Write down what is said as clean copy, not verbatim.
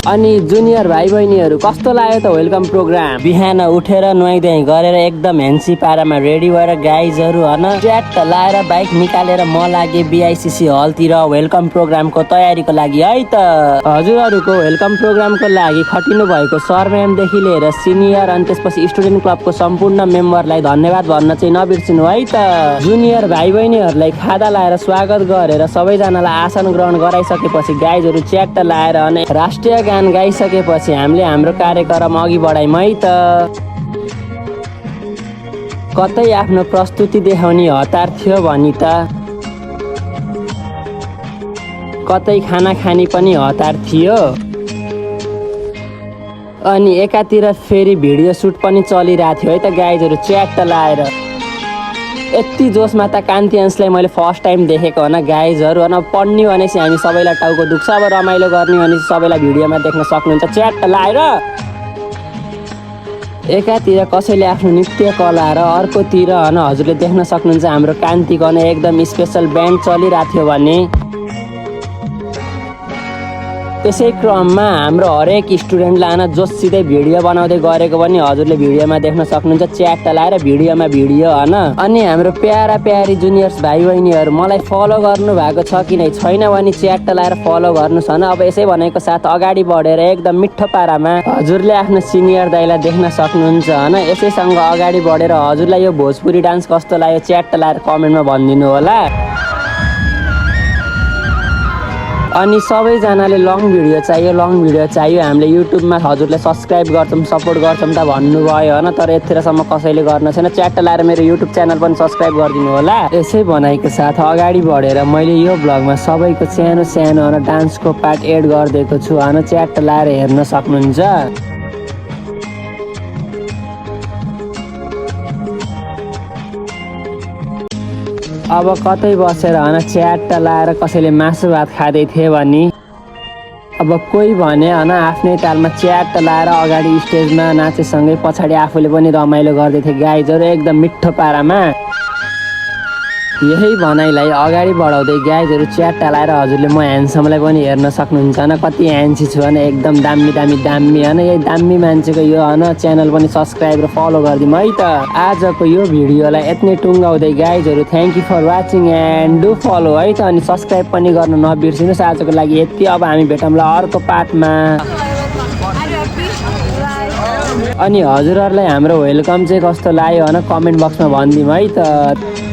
अनि जुनियर भाइ बहिनीहरू कस्तो लाग्यो त वेलकम प्रोग्राम? बिहान उठेर नुहाइधुवाइ गरेर एकदम हेन्सी पारामा रेडी भएर गाइजहरू हन ट्र्याट लाएर बाइक निकालेर म लागे बीआईसीसी हलतिर वेलकम प्रोग्रामको तयारीको लागि है त। हजुरहरूको वेलकम प्रोग्रामको लागि खटिनु भएको सर म्यामदेखि लिएर सिनियर अनि त्यसपछि स्टुडेन्ट क्लबको सम्पूर्ण मेम्बरलाई धन्यवाद भन्न चाहिँ नबिर्सिनु है त। जुनियर भाइ बहिनीहरूलाई खादा लाएर स्वागत गरेर सबैजनालाई आसन ग्रहण गराइसकेपछि गाइजहरू च्याट लाएर अनि राष्ट्रिय गान गाइसकेपछि हामीले हाम्रो कार्यक्रम अघि बढायौँ है त। कतै आफ्नो प्रस्तुति देखाउने हतार थियो भनी त कतै खाना खानी पनि हतार थियो। अनि एकातिर फेरि भिडियो सुट पनि चलिरहेको थियो है त गाइजहरू च्याट लाएर। यति जोसमा त कान्ति अंशलाई मैले फर्स्ट टाइम देखेको हो न गाइजहरू। अनि पढ्ने भनेपछि हामी सबैलाई टाउको दुख्छ, अब रमाइलो गर्ने भनेपछि सबैलाई भिडियोमा देख्न सक्नुहुन्छ च्याट लाएर। एकातिर कसैले आफ्नो नृत्य कला र अर्कोतिर हजुरले देख्न सक्नुहुन्छ हाम्रो कान्तिको एकदम स्पेसल ब्यान्ड चलिरहेको थियो भने त्यसै क्रममा हाम्रो हरेक स्टुडेन्टलाई जोसिँदै भिडियो बनाउँदै गरेको पनि हजुरले भिडियोमा देख्न सक्नुहुन्छ च्याट लाएर भिडियोमा भिडियो हन। अनि हाम्रो प्यारा प्यारी जुनियर्स भाइ बहिनीहरू मलाई फलो गर्नु भएको छ कि नै छैन भने च्याट लाएर फलो गर्नुहोस् हन। अब यसै भनेको साथ अगाडि बढेर एकदम मिठो पारामा हजुरले आफ्नो सिनियर दाइलाई देख्न सक्नुहुन्छ हन। यसैसँग अगाडि बढेर हजुरलाई यो भोजपुरी डान्स कस्तो लाग्यो च्याट लाएर कमेन्टमा भनिदिनु होला। अनि सबैजनाले लङ भिडियो चाहियो हामीले युट्युबमा हजुरले सब्सक्राइब गर्छौँ सपोर्ट गर्छौँ त भन्नुभयो होइन, तर यतिखेरसम्म कसैले गर्न छैन। च्याट लाएर मेरो युट्युब च्यानल पनि सब्सक्राइब गरिदिनु होला। यसै भनाइको साथ अगाडि बढेर मैले यो भ्लगमा सबैको सानो सानो डान्सको पार्ट एड गरिदिएको छु होइन, च्याट लाएर हेर्न सक्नुहुन्छ। अब कतै बसेर च्याट लाएर कसैले मासु भात खाँदै थियो भने अब कोही भने आफ्नै तालमा च्याट लाएर अगाडि स्टेजमा नाचेसँगै पछाडि आफूले पनि रमाइलो गर्दै थिए गाइजहरू एकदम मिठो पारामा। यही भनाइलाई अगाडि बढाउँदै गाइजहरू च्याट लाएर हजुरले म ह्यान्डसमलाई पनि हेर्न सक्नुहुन्छ न, कति ह्यान्सी छु होइन, एकदम दामी होइन। यही दामी मान्छेको यो च्यानल पनि सब्सक्राइब र फलो गरिदिउँ है त। आजको यो भिडियोलाई यति टुङ्गाउँदै गाइजहरू thank you for watching and do follow है त। अनि सब्सक्राइब पनि गर्न नबिर्सिनुहोस्। आजको लागि यति, अब हामी भेटौँला अर्को पार्टमा। अनि हजुरहरूलाई हाम्रो वेलकम चाहिँ कस्तो लाग्यो कमेन्ट बक्समा भनिदिउँ है त।